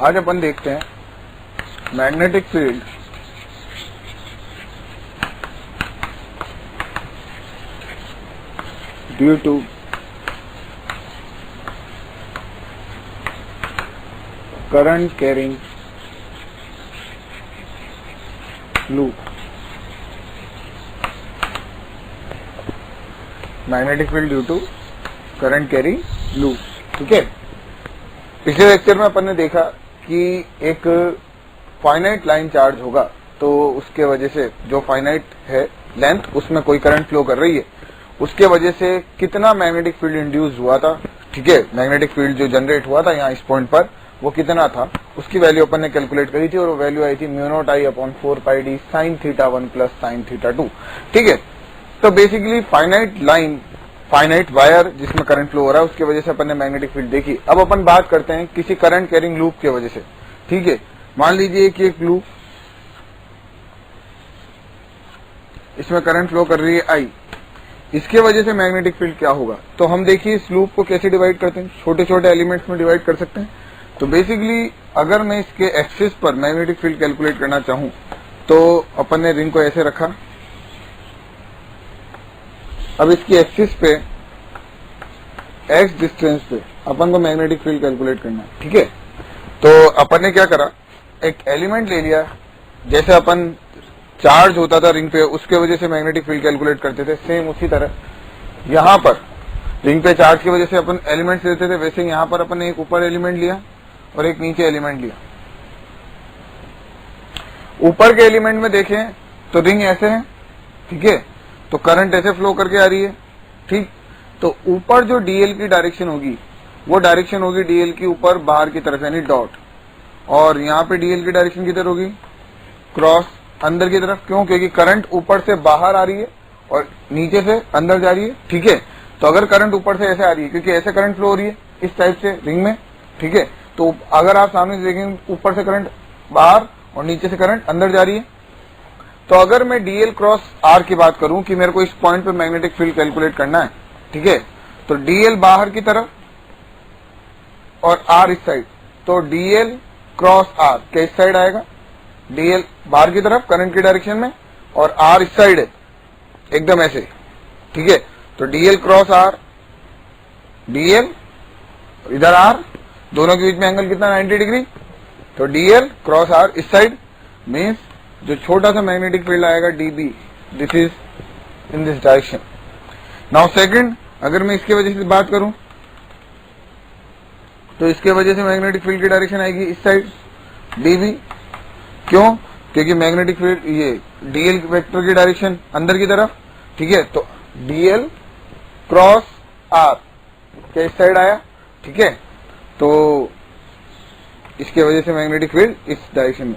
आज अपन देखते हैं magnetic field due to current carrying loop. Magnetic field due to current carrying loop. ठीक है, पिछले लेक्चर में अपन ने देखा कि एक फाइनाइट लाइन चार्ज होगा तो उसके वजह से जो फाइनाइट है लेंथ उसमें कोई करंट फ्लो कर रही है, उसके वजह से कितना मैग्नेटिक फील्ड इंड्यूस हुआ था। ठीक है, मैग्नेटिक फील्ड जो जनरेट हुआ था यहाँ इस पॉइंट पर वो कितना था उसकी वैल्यू अपन ने कैलकुलेट करी थी और वो वैल्यू आई थी μ0I/4πd sin θ1 प्लस sin θ2। ठीक है, तो basically finite line, finite wire जिसमें करंट फ्लो हो रहा है उसकी वजह से अपन ने मैग्नेटिक फील्ड देखी। अब अपन बात करते हैं किसी करंट कैरिंग लूप की वजह से। ठीक है, मान लीजिए कि एक लूप, इसमें करंट फ्लो कर रही है I, इसके वजह से मैग्नेटिक फील्ड क्या होगा। तो हम देखिए इस लूप को कैसे डिवाइड करते हैं, छोटे छोटे एलिमेंट्स में डिवाइड कर सकते हैं। तो बेसिकली अगर मैं इसके एक्सिस पर मैग्नेटिक फील्ड कैलकुलेट करना चाहूं तो अपन ने रिंग को ऐसे रखा, अब इसकी एक्सिस पे x डिस्टेंस पे अपन को मैग्नेटिक फील्ड कैलकुलेट करना है। ठीक है, तो अपन ने क्या करा, एक एलिमेंट ले लिया, जैसे अपन चार्ज होता था रिंग पे उसके वजह से मैग्नेटिक फील्ड कैलकुलेट करते थे, सेम उसी तरह यहाँ पर रिंग पे चार्ज की वजह से अपन एलिमेंट्स लेते थे, वैसे यहाँ पर अपन ने एक ऊपर एलिमेंट लिया और एक नीचे एलिमेंट लिया। ऊपर के एलिमेंट में देखें तो रिंग ऐसे है, ठीक है, तो करंट ऐसे फ्लो करके आ रही है। ठीक, तो ऊपर जो डीएल की डायरेक्शन होगी वो डायरेक्शन होगी डीएल की ऊपर बाहर की तरफ यानी डॉट, और यहाँ पे डीएल की डायरेक्शन किधर होगी, क्रॉस अंदर की तरफ। क्यों, क्योंकि करंट ऊपर से बाहर आ रही है और नीचे से अंदर जा रही है। ठीक है, तो अगर करंट ऊपर से ऐसे आ रही है क्योंकि ऐसे करंट फ्लो हो रही है इस टाइप से रिंग में। ठीक है, तो अगर आप सामने से देखेंगे ऊपर से करंट बाहर और नीचे से करंट अंदर जा रही है। तो अगर मैं डीएल क्रॉस आर की बात करूं कि मेरे को इस पॉइंट पे मैग्नेटिक फील्ड कैलकुलेट करना है, ठीक है, तो डीएल बाहर की तरफ और आर इस साइड, तो डीएल क्रॉस आर क्या इस साइड आएगा, डीएल बाहर की तरफ करंट की डायरेक्शन में और आर इस साइड है एकदम ऐसे। ठीक है, तो डीएल क्रॉस आर, डीएल इधर आर, दोनों के बीच में एंगल कितना 90 डिग्री, तो डीएल क्रॉस आर इस साइड मीन्स जो छोटा सा मैग्नेटिक फील्ड आएगा dB, this is in this direction. Now second, अगर मैं इसके वजह से बात करूं तो इसके वजह से मैग्नेटिक फील्ड की डायरेक्शन आएगी इस साइड डीबी। क्यों, क्योंकि मैग्नेटिक फील्ड ये डीएल वेक्टर की डायरेक्शन अंदर की तरफ। ठीक है, तो डीएल क्रॉस आर क्या इस साइड आया। ठीक है, तो इसके वजह से मैग्नेटिक फील्ड इस डायरेक्शन में।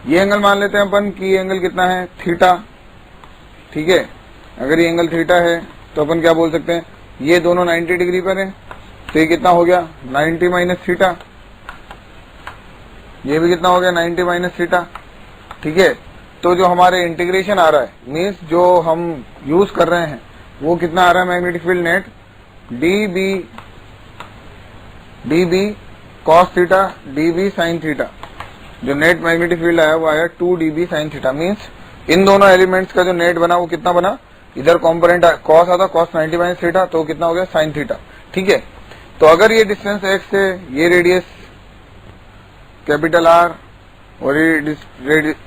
ये एंगल मान लेते हैं अपन कि ये एंगल कितना है, थीटा। ठीक है, अगर ये एंगल थीटा है तो अपन क्या बोल सकते हैं, ये दोनों 90 डिग्री पर है, तो ये कितना हो गया 90 माइनस थीटा, ये भी कितना हो गया 90 माइनस थीटा। ठीक है, तो जो हमारे इंटीग्रेशन आ रहा है मीन्स जो हम यूज कर रहे हैं वो कितना आ रहा है magnetic field net, dB cos theta dB sine theta. जो नेट मैग्नेटिक फील्ड आया वो आया 2 dB sine theta. Means in दोनों एलिमेंट्स का जो नेट बना वो कितना बना, इधर कॉम्पोनेंट कॉस आता कॉस 90 माइनस थीटा, तो कितना हो गया साइन थीटा। ठीक है, तो अगर ये डिस्टेंस x है, ये रेडियस कैपिटल आर और ये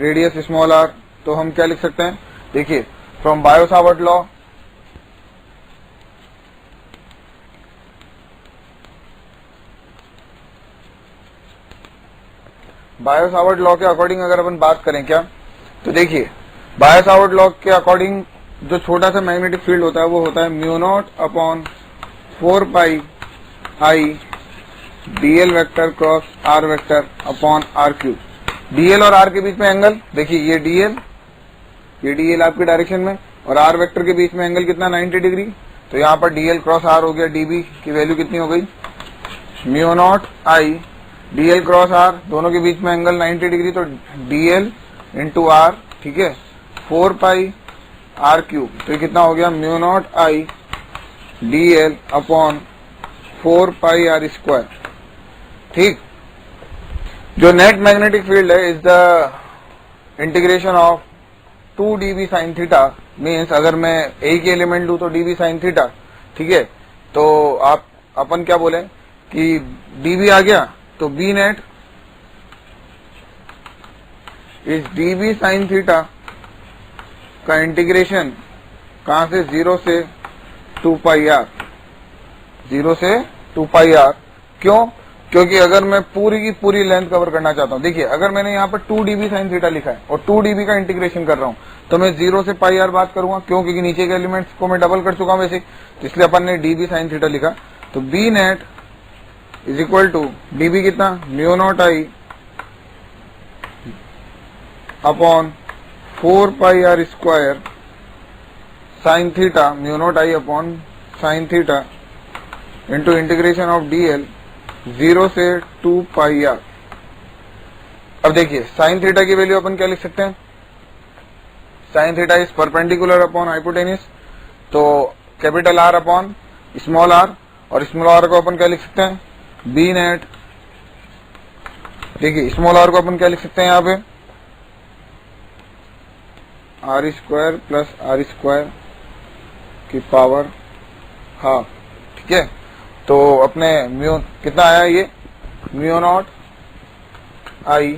रेडियस स्मॉल आर, तो हम क्या लिख सकते हैं, देखिए from Biot-Savart law, Biot-Savart law के अकॉर्डिंग अगर अपन बात करें क्या, तो देखिए बायो-सावर्ट लॉ के अकॉर्डिंग जो छोटा सा मैग्नेटिक फील्ड होता है वो होता है μ0/4πI DL vector cross R vector upon R cube. DL और आर के बीच में एंगल देखिए, ये डीएल आपकी डायरेक्शन में और आर वेक्टर के बीच में एंगल कितना 90 डिग्री, तो यहाँ पर डीएल क्रॉस आर हो गया, डीबी की वैल्यू कितनी हो गई μ0I डीएल क्रॉस आर, दोनों के बीच में एंगल 90 डिग्री, तो डीएल इंटू आर। ठीक है, 4π आर क्यूब, तो ये कितना हो गया μ0I DL upon 4π are square. ठीक, जो नेट मैग्नेटिक फील्ड है is the integration of 2 dB sin theta, means अगर मैं ए की एलिमेंट लू तो dB sin थीटा, ठीक है। तो आप अपन क्या बोले कि dB आ गया तो बी नेट इस dB sin थीटा का इंटीग्रेशन कहां से, 0 से 2 पाई आर, 0 से 2 पाई आर। क्यों? क्योंकि अगर मैं पूरी की पूरी लेंथ कवर करना चाहता हूं, देखिए अगर मैंने यहाँ पर 2 dB sin थीटा लिखा है और 2 dB का इंटीग्रेशन कर रहा हूं तो मैं 0 से पाई आर बात करूंगा। क्यों? क्योंकि नीचे के एलिमेंट्स को मैं डबल कर चुका हूं वैसे, तो इसलिए अपन ने dB sin थीटा लिखा। तो B net is equal to dB कितना, mu naught I upon 4 pi R square sine theta, mu naught I upon sine theta into integration of dl 0 से 2 पाई आर। अब देखिए साइन थीटा की value अपन क्या लिख सकते हैं, sine theta is perpendicular upon hypotenuse, तो capital R upon small r, और स्मॉल आर को अपन क्या लिख सकते हैं, बी नेट। देखिए स्मॉल आर को अपन क्या लिख सकते हैं यहाँ पे, R square plus R square की पावर हाफ, ठीक है। तो अपने म्यू कितना आया, ये mu naught I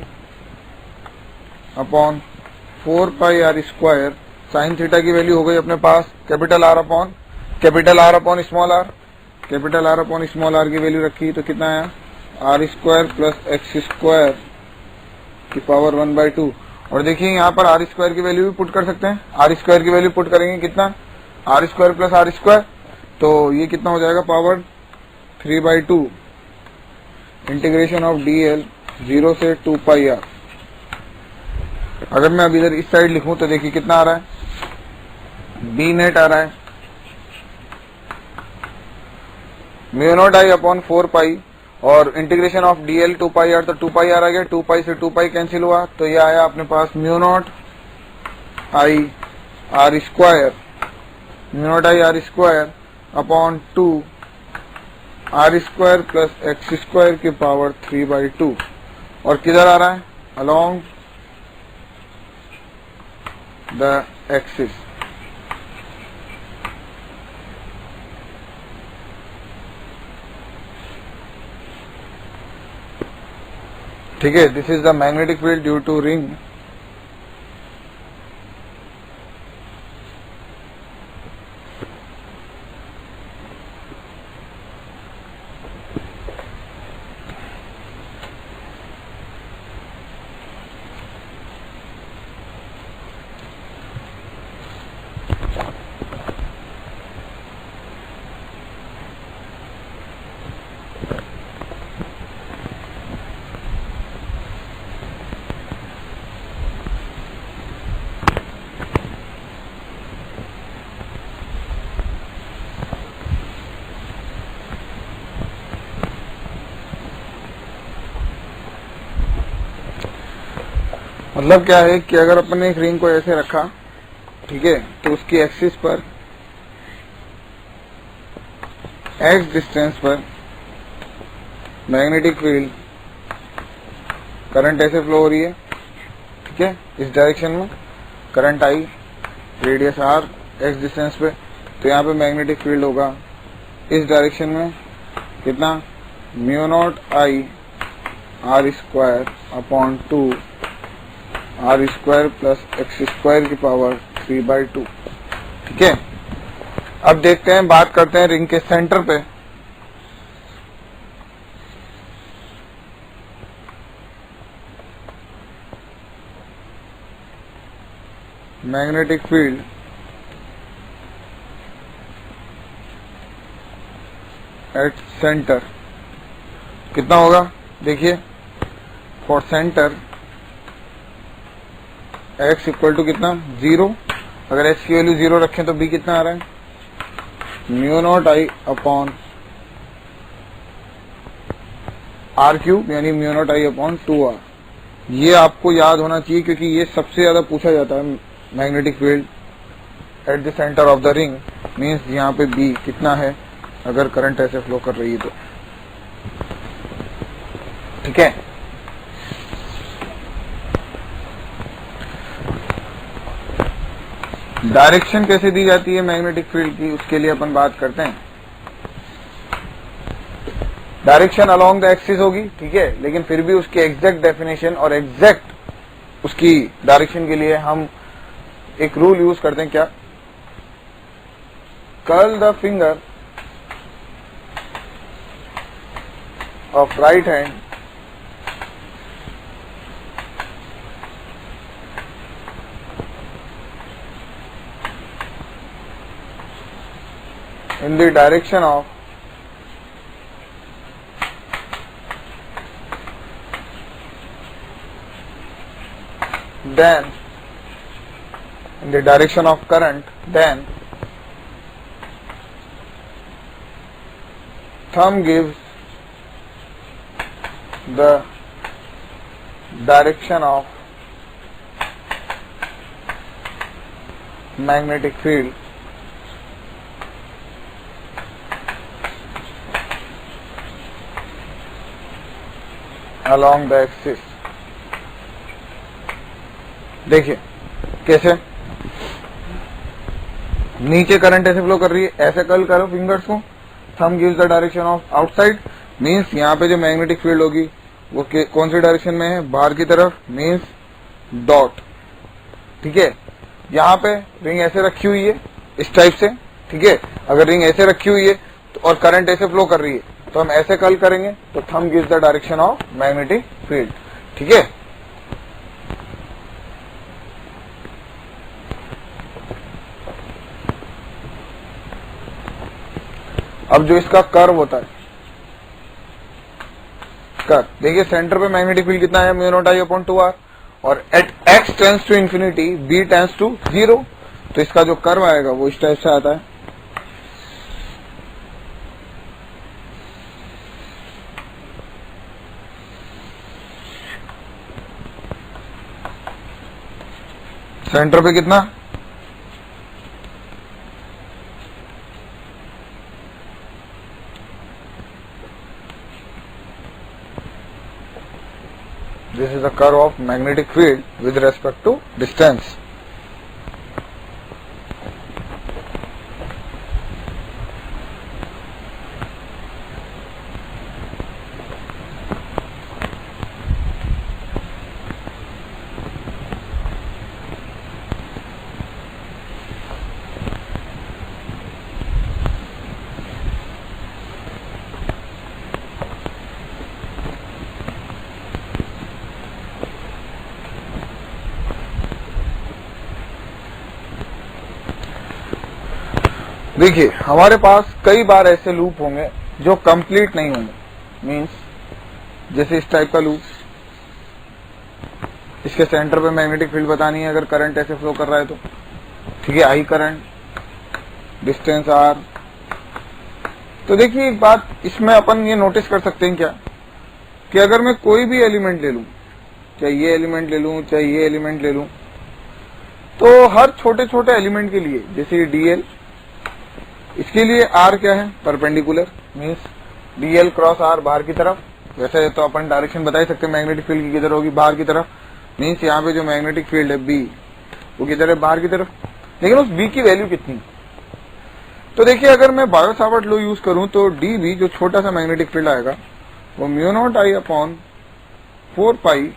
upon 4 pi R square sine theta की वैल्यू हो गई अपने पास capital R upon small r, capital R upon small r की वैल्यू रखी तो कितना आया, R square plus X square की पावर 1/2। और देखिए यहाँ पर आर स्क्वायर की वैल्यू भी पुट कर सकते हैं, आर स्क्वायर की वैल्यू पुट करेंगे कितना, R square plus R square, तो ये कितना हो जाएगा, पावर 3/2 इंटीग्रेशन ऑफ डीएल 0 से 2 पाई आर। अगर मैं अब इधर इस साइड लिखूं तो देखिए कितना आ रहा है, बी नेट आ रहा है mu naught I upon 4 pi और integration of DL 2 pi R, तो 2 पाई आर आ गया, 2 पाई से 2 पाई कैंसिल हुआ तो ये आया अपने पास mu naught I are square, mu naught I are square upon 2 are square plus X square की पावर 3/2। और किधर आ रहा है, अलोंग द एक्सिस। ठीक है, this is the magnetic field due to ring. मतलब क्या है कि अगर अपन ने एक रिंग को ऐसे रखा, ठीक है, तो उसकी एक्सिस पर एक्स डिस्टेंस पर मैग्नेटिक फील्ड करंट ऐसे फ्लो हो रही है, ठीक है, इस डायरेक्शन में current I, radius R, X distance पे, तो यहाँ पे मैग्नेटिक फील्ड होगा इस डायरेक्शन में कितना, mu naught I are square upon 2 are square plus X square की पावर 3/2। ठीक है, अब देखते हैं, बात करते हैं रिंग के सेंटर पे। मैग्नेटिक फील्ड एट सेंटर कितना होगा, देखिए for centre x equal to कितना 0, अगर x की वैल्यू 0 रखें तो b कितना आ रहा है, mu naught I upon R cube, यानी mu naught I upon 2r। ये आपको याद होना चाहिए क्योंकि ये सबसे ज्यादा पूछा जाता है। Magnetic field at the centre of the ring means यहाँ पे b कितना है अगर करंट ऐसे फ्लो कर रही है तो। ठीक है, डायरेक्शन कैसे दी जाती है मैग्नेटिक फील्ड की, उसके लिए अपन बात करते हैं। डायरेक्शन अलोंग द एक्सिस होगी, ठीक है, लेकिन फिर भी उसकी एग्जैक्ट डेफिनेशन और एग्जैक्ट उसकी डायरेक्शन के लिए हम एक रूल यूज करते हैं। क्या? Curl the finger of right hand in the direction of then in the direction of current, then thumb gives the direction of magnetic field along the axis। देखिए कैसे, नीचे करंट ऐसे फ्लो कर रही है, ऐसे कर्ल करो फिंगर्स को, thumb gives the direction of outside, means यहाँ पे जो मैग्नेटिक फील्ड होगी वो कौन सी डायरेक्शन में है, बाहर की तरफ, मींस डॉट, ठीक है। यहाँ पे रिंग ऐसे रखी हुई है इस टाइप से, ठीक है, अगर रिंग ऐसे रखी हुई है तो और करंट ऐसे फ्लो कर रही है तो हम ऐसे कर्ल करेंगे तो thumb gives the direction of magnetic field, ठीक है। अब जो इसका कर्व होता है, कर्व देखिए, सेंटर पे मैग्नेटिक फील्ड कितना है, mu naught I upon 2r, और at x tends to infinity b tends to 0, तो इसका जो कर्व आएगा वो इस टाइप से आता है। सेंटर पे कितना, this is the curve of magnetic field with respect to distance। देखिए हमारे पास कई बार ऐसे लूप होंगे जो कंप्लीट नहीं होंगे, मींस जैसे इस टाइप का लूप, इसके सेंटर पे मैग्नेटिक फील्ड बतानी है अगर करंट ऐसे फ्लो कर रहा है तो, ठीक है, आई करंट, डिस्टेंस आर। तो देखिए एक बात इसमें अपन ये नोटिस कर सकते हैं क्या, कि अगर मैं कोई भी एलिमेंट ले लूं, चाहे ये एलिमेंट ले लूं चाहे ये एलिमेंट ले लूं, तो हर छोटे छोटे एलिमेंट के लिए, जैसे डीएल, इसके लिए आर क्या है, perpendicular, means DL cross R बाहर की तरफ। वैसे तो अपन डायरेक्शन बता ही सकते हैं मैग्नेटिक फील्ड की किधर होगी, बाहर की तरफ, मींस यहाँ पे जो मैग्नेटिक फील्ड है बी वो किधर है, बाहर की तरफ। लेकिन उस बी की वैल्यू कितनी, तो देखिए अगर मैं बायो सावर्ट लॉ यूज करूं तो डी बी जो छोटा सा मैग्नेटिक फील्ड आएगा वो mu naught I upon 4 pi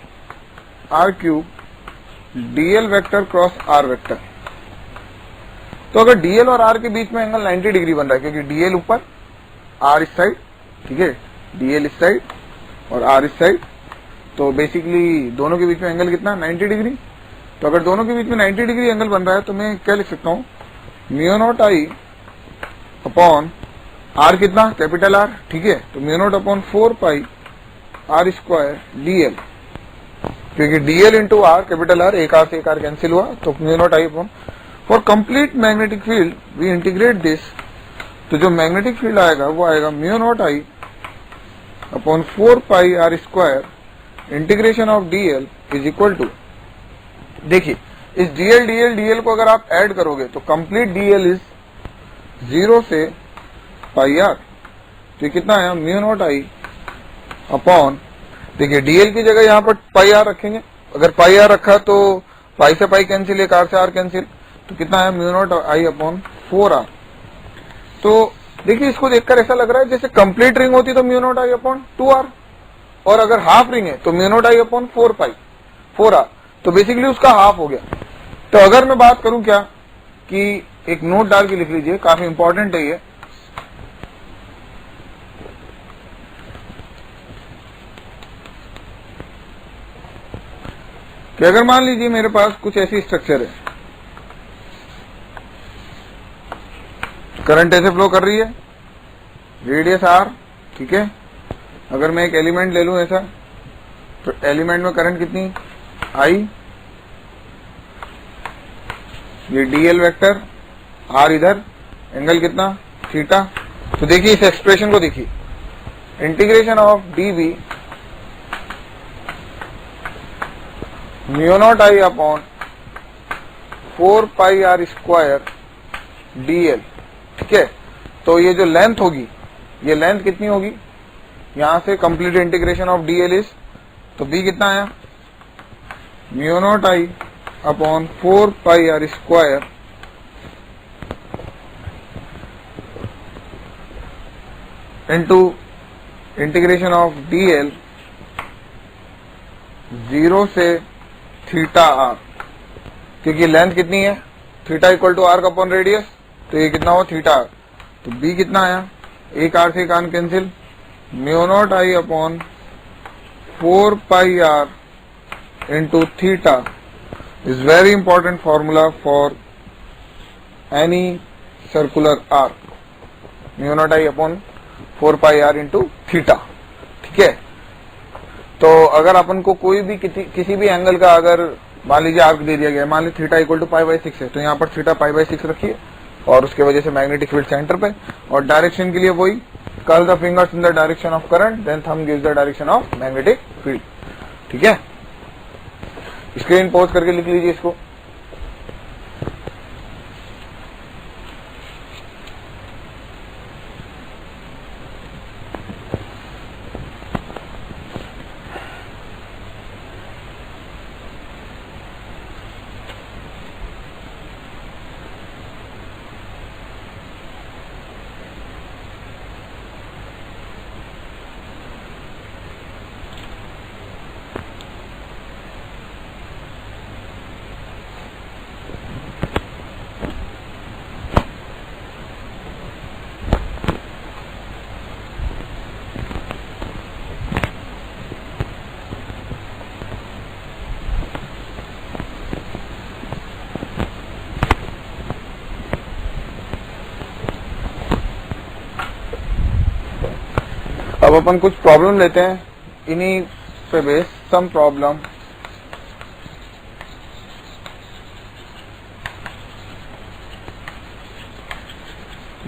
R cube DL vector cross R vector. तो अगर डीएल और आर के बीच में एंगल 90 डिग्री बन रहा है, क्योंकि डीएल ऊपर, आर इस साइड, ठीक है, डीएल इस साइड और आर इस साइड, तो बेसिकली दोनों के बीच में एंगल कितना, 90 डिग्री। तो अगर दोनों के बीच में 90 डिग्री एंगल बन रहा है तो मैं क्या लिख सकता हूं, mu naught I upon R कितना, कैपिटल आर, ठीक है, तो mu naught upon 4 pi R square dl, क्योंकि dl into R, capital R, एक आर से एक आर कैंसिल हुआ, तो mu naught I upon, for complete magnetic field we integrate this, तो जो मैग्नेटिक फील्ड आएगा वो आएगा mu naught I upon 4 pi R square integration of dl is equal to, देखिए इस डीएल को अगर आप ऐड करोगे तो कंप्लीट डीएल इज 0 से पाई आर, तो ये कितना है, म्यू नॉट आई अपॉन, देखिए डीएल की जगह यहाँ पर पाई आर रखेंगे, अगर पाई आर रखा तो पाई से पाई कैंसिल, एक आर से आर कैंसिल, तो कितना है mu naught I upon 4r। तो देखिए इसको देखकर ऐसा लग रहा है जैसे कंप्लीट रिंग होती तो mu naught I upon 2r, और अगर हाफ रिंग है तो mu naught I upon 4r, तो बेसिकली उसका हाफ हो गया। तो अगर मैं बात करूं क्या कि एक नोट डाल के लिख लीजिए, काफी इंपॉर्टेंट है ये, कि अगर मान लीजिए मेरे पास कुछ ऐसी स्ट्रक्चर है, करंट ऐसे फ्लो कर रही है, रेडियस r, ठीक है। अगर मैं एक एलिमेंट ले लूं ऐसा, तो एलिमेंट में करंट कितनी I, ये dl वेक्टर, r इधर, एंगल कितना थीटा। तो देखिए इस एक्सप्रेशन को देखिए, integration of dv mu naught I upon 4 pi r square dl, ठीक है। तो ये जो लेंथ होगी, ये लेंथ कितनी होगी, यहां से complete integration of dl is, तो b कितना आया mu naught I upon 4 pi r square into integration of dl 0 से थीटा r, क्योंकि लेंथ कितनी है थीटा इक्वल टू r का अपॉन रेडियस, तो ये कितना हुआ थीटा r। तो b कितना आया, एक r से एक r cancel, mu naught I upon 4 pi r into theta is very important formula for any circular arc, mu naught I upon 4 pi r into theta, ठीक है। तो अगर अपन को कोई भी किसी भी एंगल का अगर मान लीजिए आर्क दे दिया गया, मान लीजिए थीटा इक्वल टू π/6 है, तो यहाँ पर थीटा π/6 रखिए और उसके वजह से मैग्नेटिक फील्ड सेंटर पे, और डायरेक्शन के लिए वही curl the fingers in the direction of current, then thumb gives the direction of magnetic field, ठीक है। स्क्रीन पॉज करके लिख लीजिए इसको। अब अपन कुछ प्रॉब्लम लेते हैं, इन्हीं पे base some problem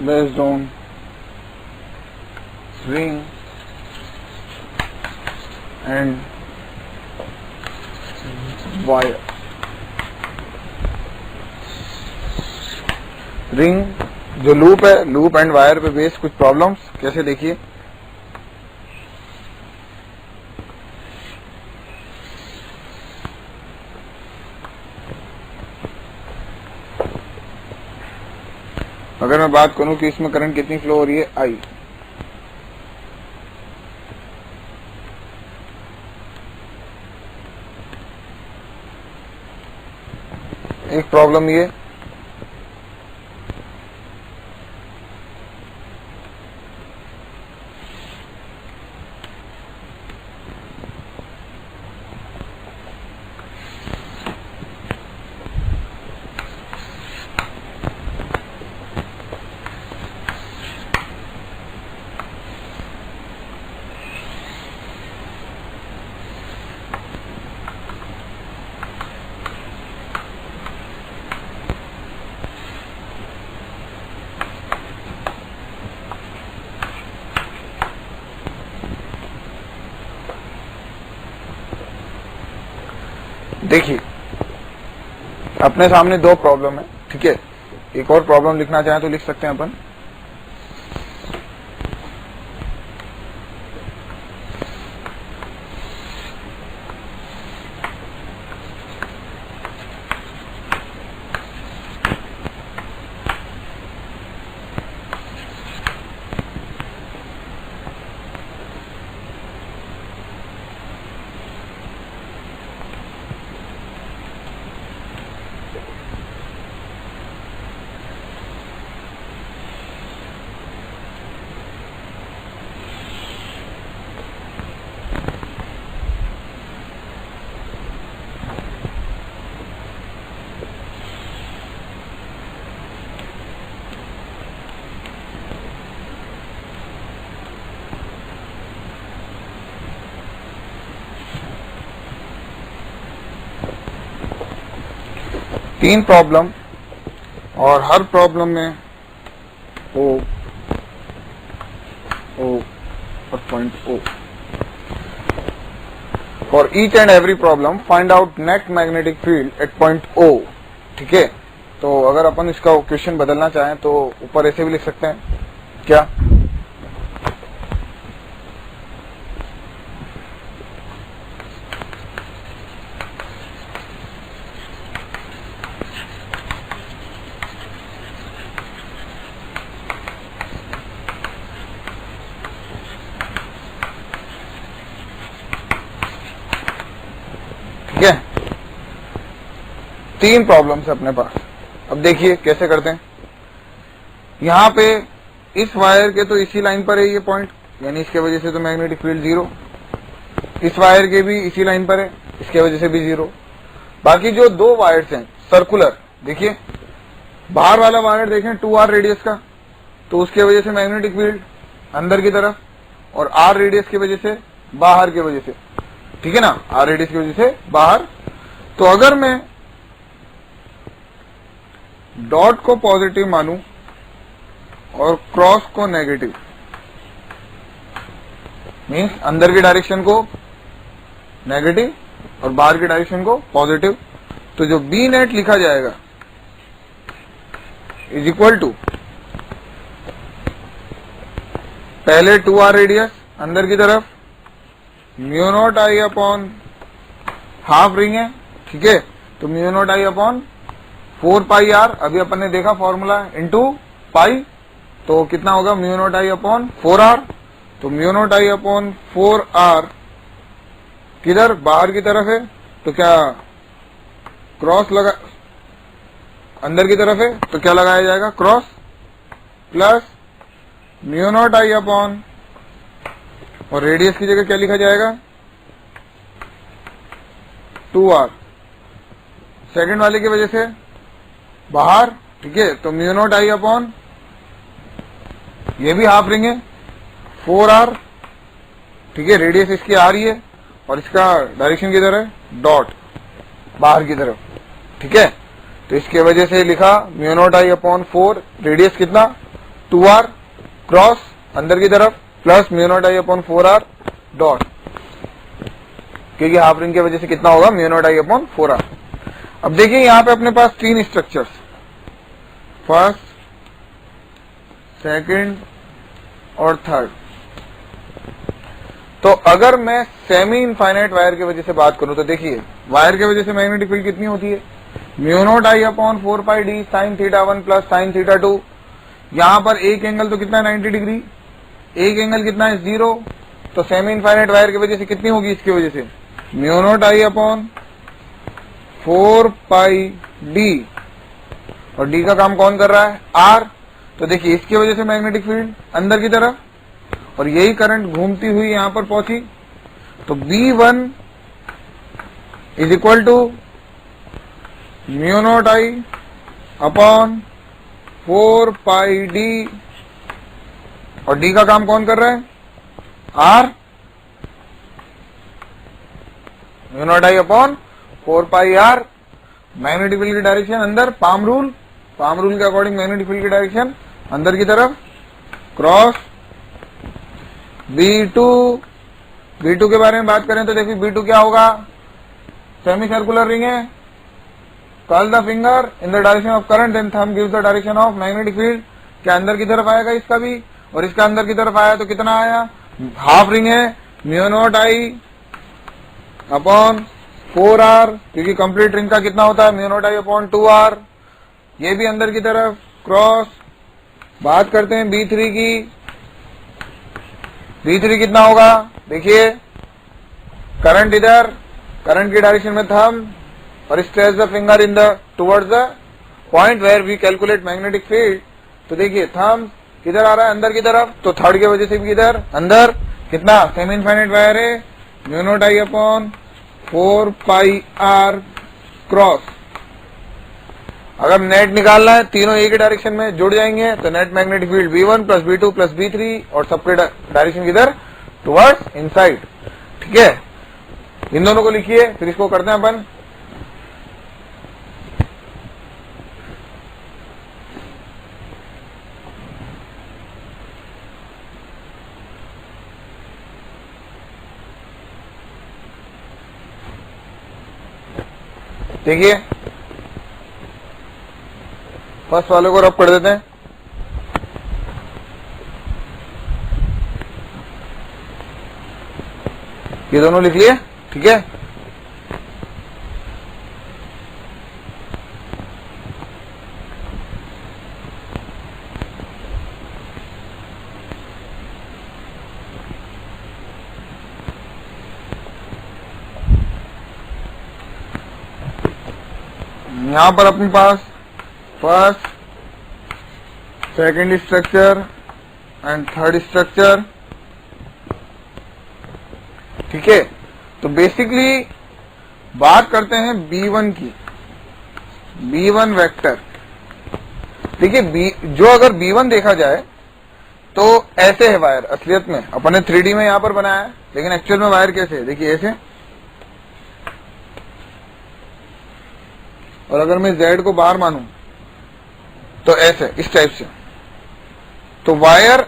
based on ring and wire. Ring जो लूप है, लूप एंड वायर पे बेस कुछ प्रॉब्लम्स, कैसे देखिए। अगर मैं बात करूं कि इसमें करंट कितनी फ्लो हो रही है, I, एक प्रॉब्लम ये, देखिए अपने सामने दो प्रॉब्लम है, ठीक है। एक और प्रॉब्लम लिखना चाहें तो लिख सकते हैं अपन। 3 प्रॉब्लम और हर प्रॉब्लम में O और point O। For each and every problem find out net magnetic field at point O। ठीक है, तो अगर अपन इसका क्वेश्चन बदलना चाहें तो ऊपर ऐसे भी लिख सकते हैं, क्या ठीक है। 3 प्रॉब्लम्स है अपने पास। अब देखिए कैसे करते हैं। यहां पे इस वायर के तो इसी लाइन पर है ये पॉइंट, यानी इसके वजह से तो मैग्नेटिक फील्ड 0। इस वायर के भी इसी लाइन पर है, इसके वजह से भी 0। बाकी जो 2 वायर्स हैं सर्कुलर, देखिए बाहर वाला वायर देखें 2r रेडियस का, तो उसके वजह से मैग्नेटिक फील्ड अंदर की तरफ, और r रेडियस की वजह से बाहर की वजह से, ठीक है ना, r रेडियस की वजह से बाहर। तो अगर मैं डॉट को पॉजिटिव मानूं और क्रॉस को नेगेटिव, मीन्स अंदर की डायरेक्शन को नेगेटिव और बाहर की डायरेक्शन को पॉजिटिव, तो जो बी नेट लिखा जाएगा इज इक्वल टू पहले 2r रेडियस अंदर की तरफ, mu naught I upon half ring है, ठीक है, तो mu naught I upon 4 pi R, अभी अपन ने देखा फॉर्मूला, इंटू पाई, तो कितना होगा mu naught I upon 4r। तो mu naught I upon 4r किधर बाहर की तरफ है, तो क्या क्रॉस लगा, अंदर की तरफ है तो क्या लगाया जाएगा cross, plus mu naught I upon, और रेडियस की जगह क्या लिखा जाएगा 2r, सेकंड वाले की वजह से बाहर, ठीक है, तो म्यू नॉट आई अपॉन, ये भी हाफ रिंग है 4r, ठीक है, रेडियस इसकी आ रही है और इसका डायरेक्शन किधर है डॉट, बाहर की तरफ, ठीक है, तो इसके वजह से लिखा mu naught I upon 4, radius कितना 2r, क्रॉस अंदर की तरफ, plus mu naught I upon 4r dot, क्योंकि हाफ रिंग की वजह से कितना होगा mu naught I upon 4r। अब देखिए यहां पे अपने पास 3 स्ट्रक्चर्स, फर्स्ट, सेकंड और थर्ड। तो अगर मैं सेमी इनफाइनाइट वायर की वजह से बात करूं तो देखिए वायर की वजह से मैग्नेटिक फील्ड कितनी होती है, mu naught I upon 4 pi D sine theta 1 plus sine theta 2। यहां पर एक एंगल तो कितना है 90 डिग्री, एक एंगल कितना है 0, तो सेमी इनफाइनाइट वायर की वजह से कितनी होगी, इसकी वजह से mu naught I upon 4 pi D, और डी का काम कौन कर रहा है आर, तो देखिए इसकी वजह से मैग्नेटिक फील्ड अंदर की तरफ, और यही करंट घूमती हुई यहां पर पहुंची, तो B1 is equal to mu naught I upon 4 pi D, और डी का काम कौन कर रहा है R, mu naught I upon 4 pi R, magnetic field की डायरेक्शन अंदर, पाम रूल के अकॉर्डिंग मैग्नेटिक फील्ड की डायरेक्शन अंदर की तरफ, क्रॉस B2 के बारे में बात करें तो देखिए B2 क्या होगा, सेमी सर्कुलर रिंग है, curl the finger in the direction of current then thumb gives the direction of magnetic field, क्या अंदर की तरफ आएगा इसका भी, और इसका अंदर की तरफ आया तो कितना आया, हाफ रिंग है, mu naught I upon 4r, क्योंकि कंप्लीट रिंग का कितना होता है mu naught I upon 2r, ये भी अंदर की तरफ, क्रॉस। बात करते हैं B3 की, B3 कितना होगा, देखिए करंट इधर, करंट की डायरेक्शन में थंब, और stretch the finger in the towards the point where we calculate magnetic field, तो देखिए थंब किधर आ रहा है अंदर की तरफ, तो थर्ड की वजह से भी इधर अंदर, कितना सेमी इनफाइनाइट वायर है, mu naught I upon 4 pi R cross. अगर नेट निकालना है तीनों एक ही डायरेक्शन में जुड़ जाएंगे, तो net magnetic field B1 plus B2 plus B3, और सबके डायरेक्शन किधर टुवर्ड्स इनसाइड, ठीक है। इन दोनों को लिखिए, फिर इसको करते हैं अपन। देखिए फर्स्ट वाले को रब कर देते हैं, ये दोनों लिख लिए, ठीक है। यहां पर अपने पास first second structure and third structure, ठीक है। तो बेसिकली बात करते हैं B1 की, B1 वेक्टर। देखिए जो अगर B1 देखा जाए तो ऐसे है वायर, असलियत में अपन ने 3D में यहां पर बनाया है, लेकिन एक्चुअल में वायर कैसे है, देखिए ऐसे। और अगर मैं Z को बाहर मानूं तो ऐसे, इस टाइप से। तो वायर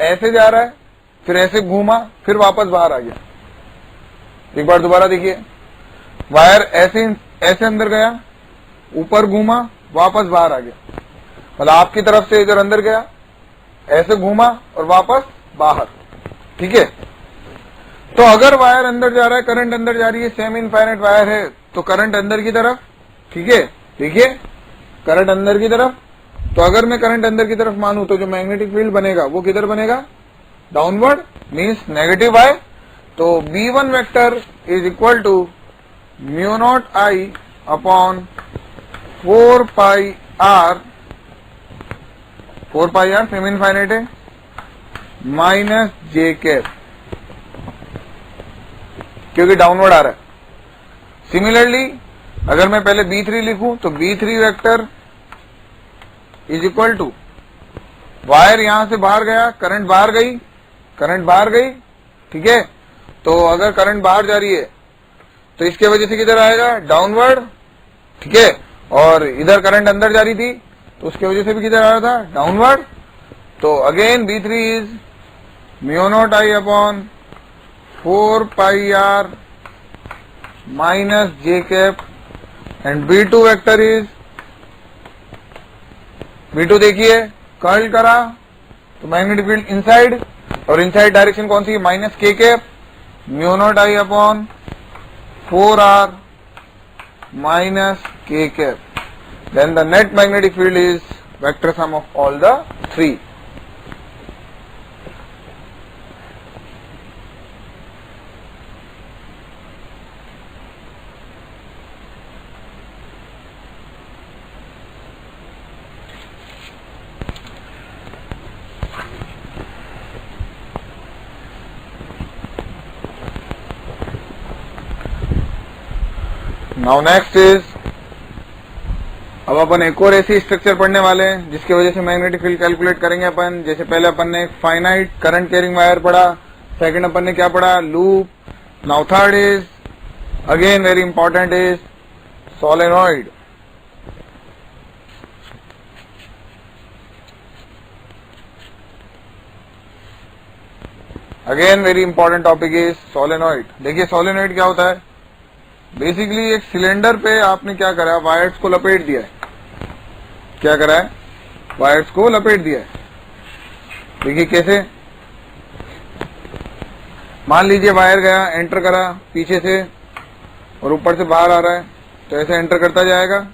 ऐसे जा रहा है, फिर ऐसे घूमा, फिर वापस बाहर आ गया। एक बार दोबारा देखिए, वायर ऐसे अंदर गया, ऊपर घूमा, वापस बाहर आ गया। मतलब आपकी तरफ से इधर अंदर गया, ऐसे घूमा और वापस बाहर, ठीक है। तो अगर वायर अंदर जा रहा है, करंट अंदर जा रही है, सेम इनफाइनाइट वायर है, तो करंट अंदर की तरफ, ठीक है। देखिए करंट अंदर की तरफ, तो अगर मैं करंट अंदर की तरफ मानूं तो जो मैग्नेटिक फील्ड बनेगा वो किधर बनेगा, डाउनवर्ड, मीन्स नेगेटिव आई। तो B1 vector is equal to mu naught I upon 4πr, 4πr same infinite है, माइनस J कैप, क्योंकि डाउनवर्ड आ रहा है। सिमिलरली अगर मैं पहले B3 लिखूं तो B3 vector is equal to, wire यहां से बाहर गया, करंट बाहर गई, ठीक है। तो अगर करंट बाहर जा रही है तो इसके वजह से किधर आएगा, डाउनवर्ड, ठीक है। और इधर करंट अंदर जा रही थी तो उसके वजह से भी किधर आ रहा था, डाउनवर्ड। तो again B3 is mu naught I upon 4πr minus J cap, and B2 vector is, B2 देखिए कर्ल करा तो मैग्नेटिक फील्ड इनसाइड, और इनसाइड डायरेक्शन कौन सी है, minus K cap, mu naught I upon 4r minus K cap. Then the net magnetic field is vector sum of all the three. Now next is, अब अपन एक और ऐसी structure पढ़ने वाले हैं जिसकी वजह से मैग्नेटिक फील्ड कैलकुलेट करेंगे अपन। जैसे पहले अपन ने फाइनाइट करंट कैरिंग वायर पढ़ा, सेकंड अपन ने क्या पढ़ा, loop. Now third is again very important is solenoid. Again very important topic is solenoid. देखिए सोलेनॉइड क्या होता है, बेसिकली एक सिलेंडर पे आपने क्या करा, वायर्स को लपेट दिया है। क्या करा है, वायर्स को लपेट दिया है। देखिए कैसे, मान लीजिए वायर गया, एंटर करा पीछे से और ऊपर से बाहर आ रहा है, तो ऐसे एंटर करता जाएगा।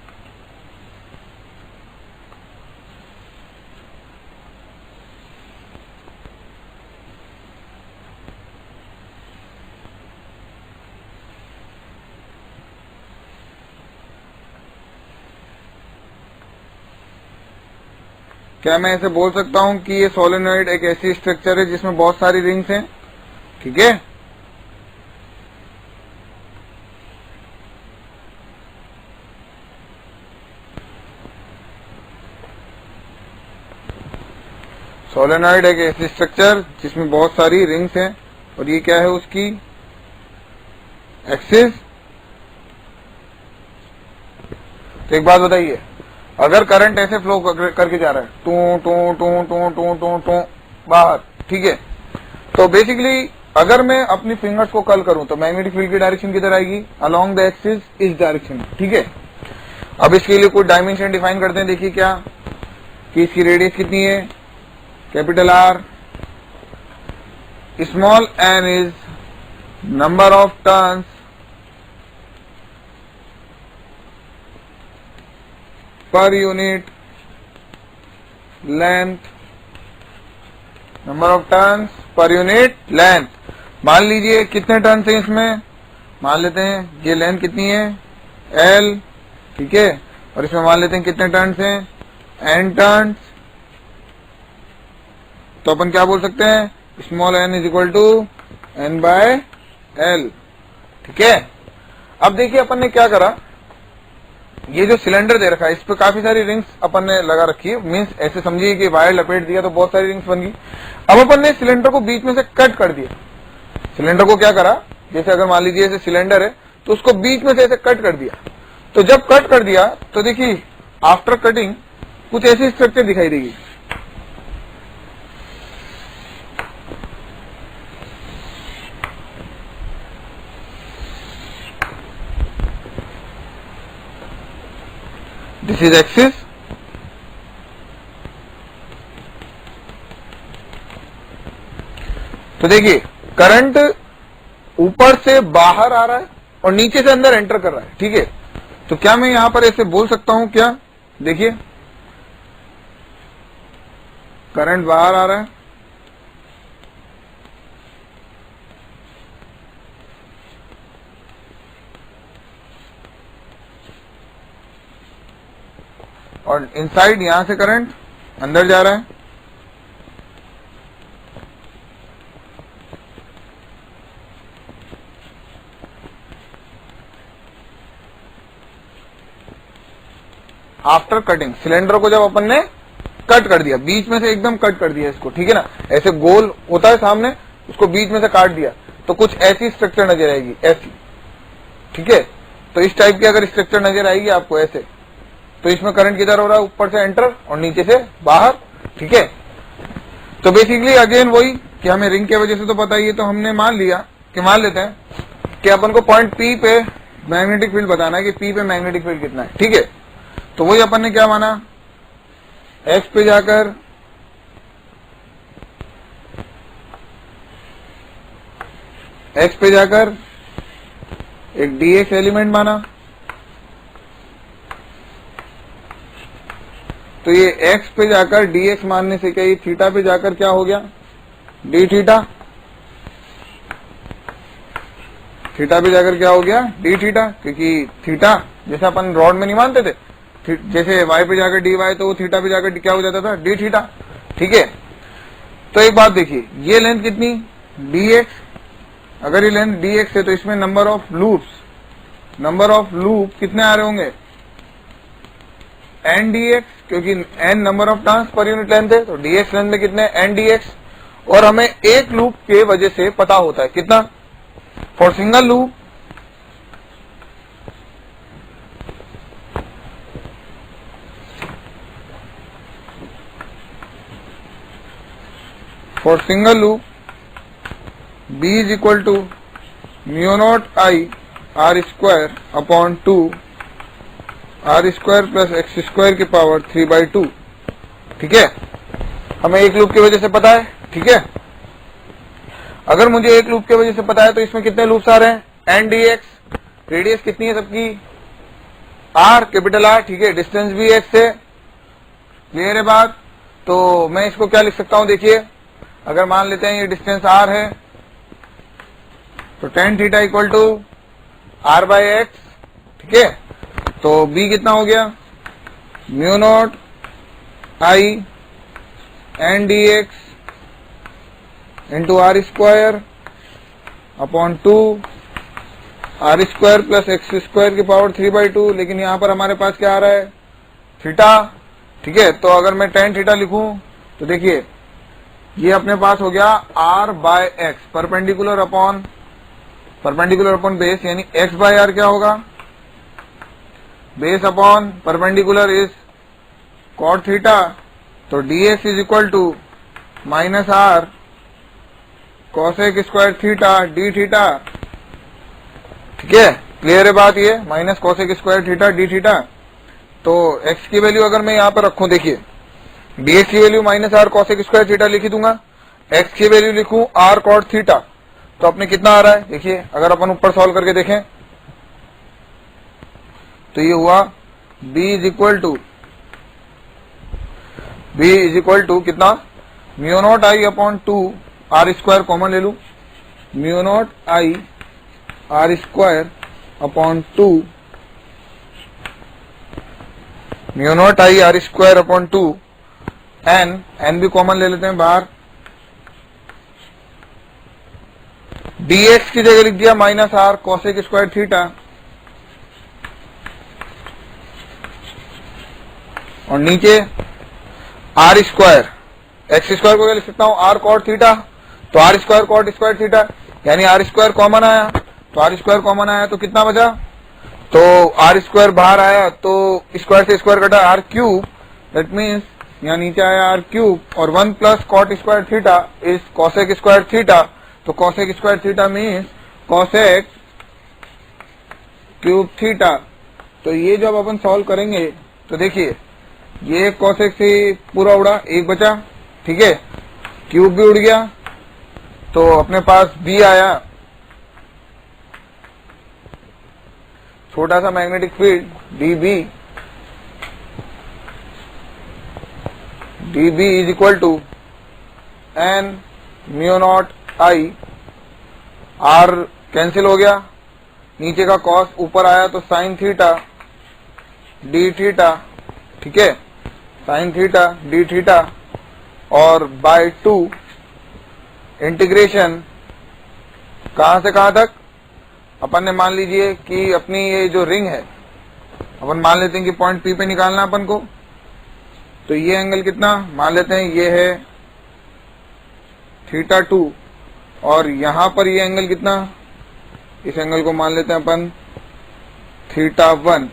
क्या मैं ऐसे बोल सकता हूं कि ये सोलेनॉइड एक ऐसी स्ट्रक्चर है जिसमें बहुत सारी रिंग्स हैं, ठीक है। सोलेनॉइड एक ऐसी स्ट्रक्चर जिसमें बहुत सारी रिंग्स हैं, और ये क्या है उसकी एक्सिस। तो एक बात बताइए, अगर करंट ऐसे फ्लो करके जा रहा है, टू टू टू टू टू टू टू बाहर, ठीक है, तो बेसिकली अगर मैं अपनी फिंगर्स को कर्ल करूं तो मैग्नेटिक फील्ड की डायरेक्शन किधर आएगी, अलोंग द एक्सिस, इस डायरेक्शन में, ठीक है। अब इसके लिए कोई डायमेंशन डिफाइन करते हैं, देखिए क्या, कि इसकी रेडियस कितनी है, capital R, small N is number of turns per unit length, number of turns per unit length. मान लीजिए कितने टर्न्स हैं इसमें, मान लेते हैं ये लेंथ कितनी है, एल, ठीक है, और इसमें मान लेते हैं कितने टर्न्स हैं, एन टर्न्स। तो अपन क्या बोल सकते हैं, small N is equal to N by L, ठीक है। अब देखिए अपन ने क्या करा, ये जो सिलेंडर दे रखा है इस पे काफी सारी रिंग्स अपन ने लगा रखी है, मीन्स ऐसे समझिए कि वायर लपेट दिया तो बहुत सारी रिंग्स बन गई। अब अपन ने सिलेंडर को बीच में से कट कर दिया। सिलेंडर को क्या करा, जैसे अगर मान लीजिए ऐसे सिलेंडर है तो उसको बीच में से ऐसे कट कर दिया। तो जब कट कर दिया तो देखिए आफ्टर कटिंग कुछ ऐसी स्ट्रक्चर दिखाई देगी। दिस इज एक्सिस, तो देखिए करंट ऊपर से बाहर आ रहा है और नीचे से अंदर एंटर कर रहा है, ठीक है। तो क्या मैं यहां पर ऐसे बोल सकता हूं, क्या, देखिए करंट बाहर आ रहा है और इनसाइड यहां से करंट अंदर जा रहा है। आफ्टर कटिंग सिलेंडर को जब अपन ने कट कर दिया, बीच में से एकदम कट कर दिया इसको, ठीक है ना, ऐसे गोल होता है सामने, उसको बीच में से काट दिया तो कुछ ऐसी स्ट्रक्चर नजर आएगी, ऐसी, ठीक है। तो इस टाइप की अगर स्ट्रक्चर नजर आएगी आपको ऐसे, तो इसमें करंट किधर हो रहा है, ऊपर से एंटर और नीचे से बाहर, ठीक है। तो बेसिकली अगेन वही कि हमें रिंग के वजह से तो पता ही है, तो हमने मान लिया कि मान लेते हैं कि अपन को पॉइंट पी पे मैग्नेटिक फील्ड बताना है कि पी पे मैग्नेटिक फील्ड कितना है, ठीक है। तो वही अपन ने क्या माना, एक्स पे जाकर एक डीएक्स एलिमेंट माना। तो ये एक्स पे जाकर डीएक्स मानने से क्या, ये थीटा पे जाकर क्या हो गया, डी थीटा, थीटा पे जाकर क्या हो गया, डी थीटा, क्योंकि थीटा जैसे अपन रॉड में नहीं मानते थे, जैसे वाई पे जाकर डी वाई, तो वो थीटा पे जाकर क्या हो जाता था, डी थीटा, ठीक है। तो एक बात देखिए, ये लेंथ कितनी, डीएक्स, अगर ये लेंथ डीएक्स है तो इसमें नंबर ऑफ लूप कितने आ रहे होंगे, एन डीएक्स, क्योंकि N number of turns per unit length है, तो डीएक्स लेंथ में कितने, एन डीएक्स। और हमें एक लूप के वजह से पता होता है कितना, for single loop B is equal to mu naught I are square upon 2 are square plus X square की पावर 3/2, ठीक है। हमें एक लूप की वजह से पता है, ठीक है। अगर मुझे एक लूप की वजह से पता है तो इसमें कितने लूप्स आ रहे हैं, एन डी एक्स, रेडियस कितनी है सबकी, आर, कैपिटल आर, ठीक है, डिस्टेंस भी एक्स है, क्लियर है बात। तो मैं इसको क्या लिख सकता हूं, देखिए अगर मान लेते हैं ये डिस्टेंस आर है तो tan theta equal to R by X, ठीक है। तो बी कितना हो गया, mu naught I N D X into R square upon 2 are square plus X square की पावर 3/2, लेकिन यहां पर हमारे पास क्या आ रहा है, थीटा, ठीक है। तो अगर मैं tan थीटा लिखूं तो देखिए ये अपने पास हो गया r by x, perpendicular upon base, यानी एक्स बाय आर क्या होगा, base upon perpendicular is cot theta. तो dx is equal to minus r cosec square theta d theta, ठीक है, क्लियर है बात, ये minus cosec square theta d theta. तो x की वैल्यू अगर मैं यहाँ पर रखूं, देखिए dx की value minus r cosec square theta लिखी दूंगा, x की वैल्यू लिखूं आर कॉट थीटा, तो अपने कितना आ रहा है देखिए, अगर अपन ऊपर सॉल्व करके देखें तो ये हुआ b इज इक्वल टू कितना, mu naught I upon 2 are square common ले लू, mu naught I are square upon 2, mu naught I are square upon 2, n भी कॉमन ले लेते हैं बाहर, dx की जगह लिख दिया minus r cosec square theta, और नीचे आर स्क्वायर, एक्स स्क्वायर को क्या लिख सकता हूं, आर कॉट थीटा, तो r square cot square theta, यानी आर स्क्वायर कॉमन आया, तो आर स्क्वायर कॉमन आया तो कितना बचा, तो आर स्क्वायर बाहर आया तो स्क्वायर से स्क्वायर कटा आर क्यूब, दैट मीन्स यहाँ नीचे आया आर क्यूब, और 1 plus cot square theta is cosec square theta, तो cosec square theta means cosec cube theta. तो ये जब अपन सॉल्व करेंगे तो देखिए ये कॉसेक से पूरा उड़ा, एक बचा, ठीक है, क्यूब भी उड़ गया, तो अपने पास b आया, छोटा सा magnetic field dB is equal to n mu naught I, r cancel हो गया, नीचे का कॉस ऊपर आया तो साइन थीटा डी थीटा, ठीक है, साइन थीटा डी थीटा, और बाय 2 इंटीग्रेशन कहां से कहां तक, अपन ने मान लीजिए कि अपनी ये जो रिंग है, अपन मान लेते हैं कि पॉइंट P पे निकालना अपन को, तो ये एंगल कितना मान लेते हैं, ये है थीटा 2, और यहां पर ये एंगल कितना, इस एंगल को मान लेते हैं अपन थीटा 1,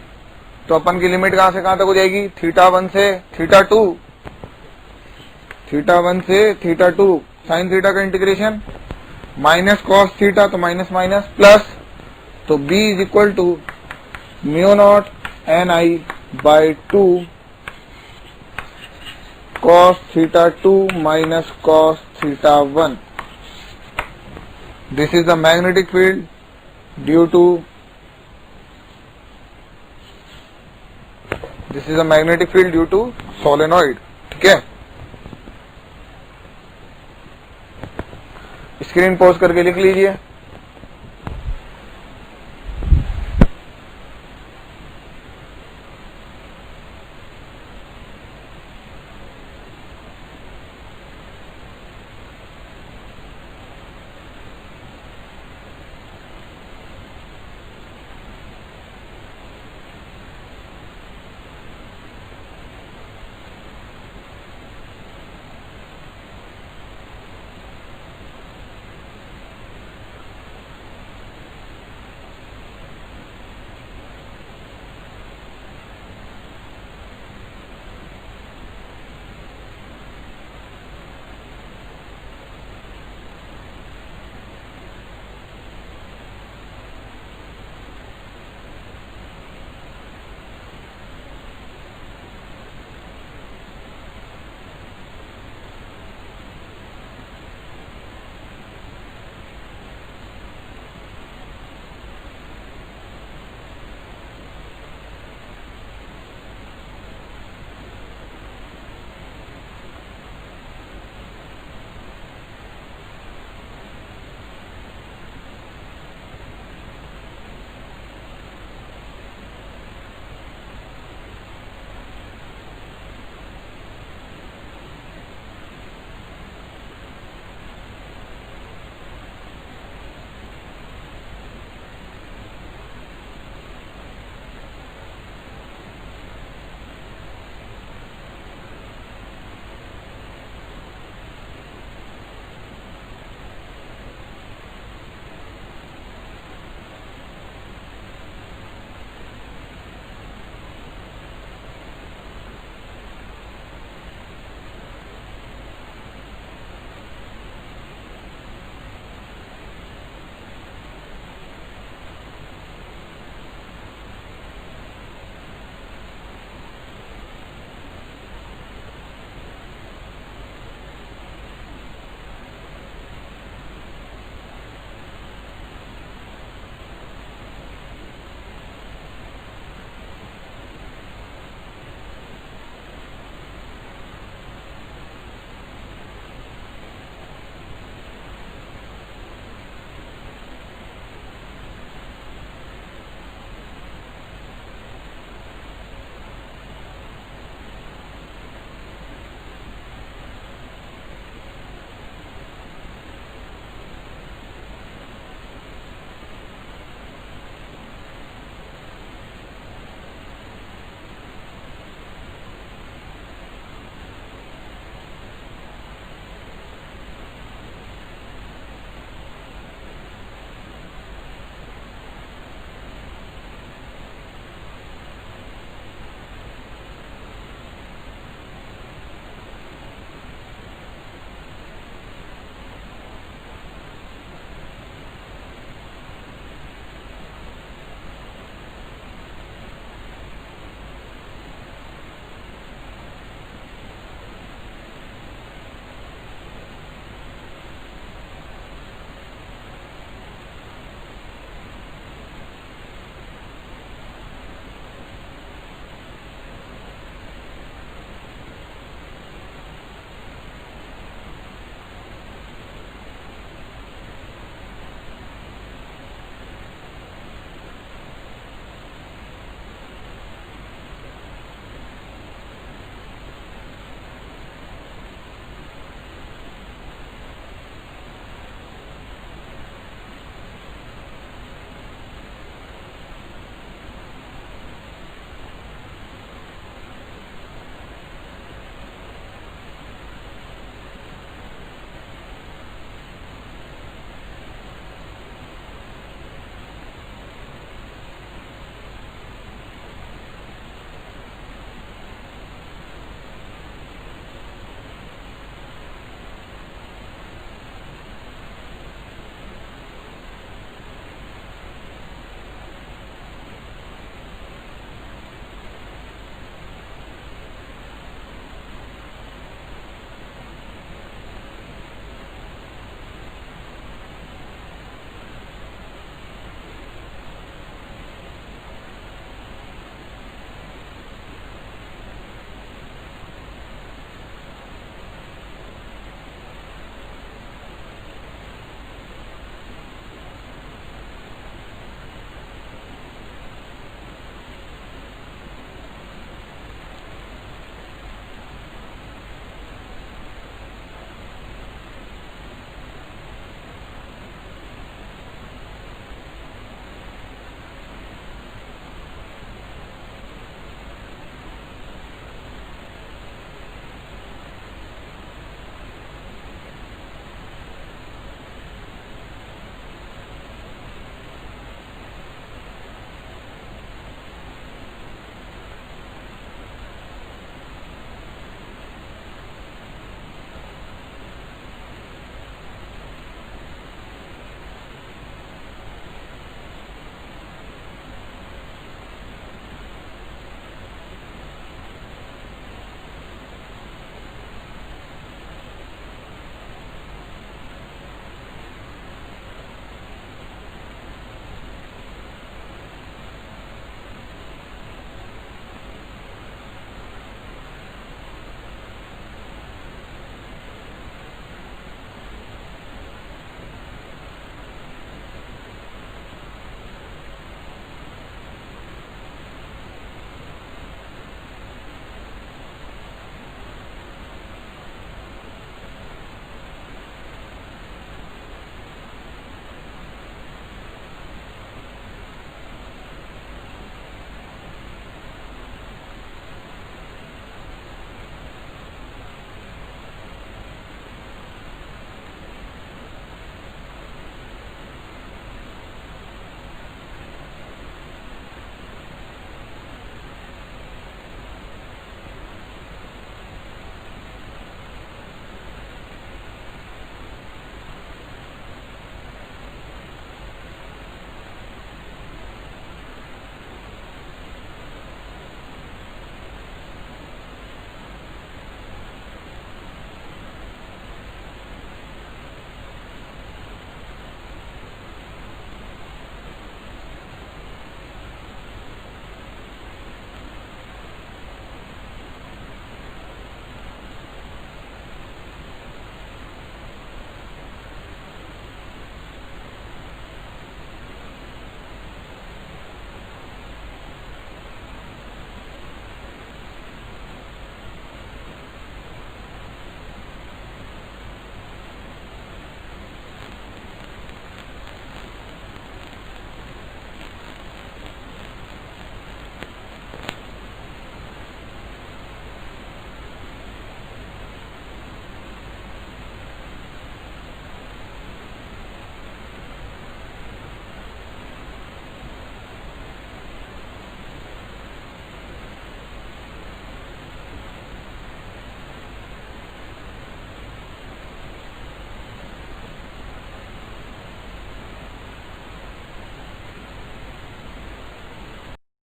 तो अपन की लिमिट कहां से कहां तक हो जाएगी, थीटा 1 से थीटा 2, थीटा 1 से थीटा 2, साइन थीटा का इंटीग्रेशन, माइनस कॉस थीटा, तो माइनस माइनस प्लस, तो b is equal to mu naught n I by 2 cos theta 2 minus cos theta 1. This is the magnetic field due to solenoid. ठीक है, screen pause करके लिख लीजिए।